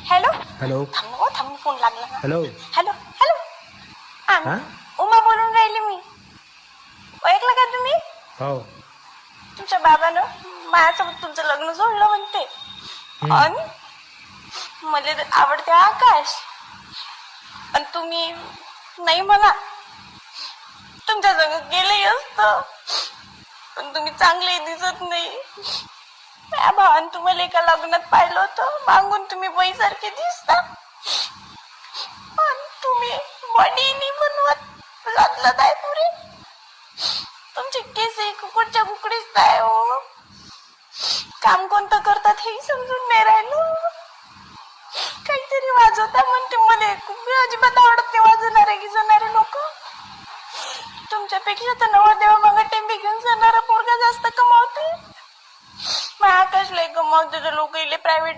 Hello hello थांब phone लागला ना. हॅलो हॅलो हॅलो हा उमा बोलून राहिली मी. ऐकलं का तुम्ही? हो तुमच्या बाबानं माझ्यासोबत तुमचं लग्न जोडलं म्हणते. आणि मला आवडते आकाश आणि तुम्ही नाही. मला तुमच्या जवळ गेले असत पण तुम्ही चांगले दिसत नाही. त्या भावानं तुम्हाला एका लग्नात पाहिलं होतं. मागून तुम्ही बाईसारखे दिसता आणि तुम्ही बॉडी नाही बनवत लदलत आहे पुरे. तुमचे केस कुकडच्या कुकडीच आहे हो. काम कोणतं करतात हेही समजून नाही राहिलं. काहीतरी वाजवता म्हणते. मला खूप अजिबात आवडत नाही वाजवणारे गिजवणारे लोक. तुमच्यापेक्षा तर नवरदेवा मग टेंबी घेऊन जाणारा पोरगा जास्त कमावते. आकाशला कमावते. लोक प्रायव्हेट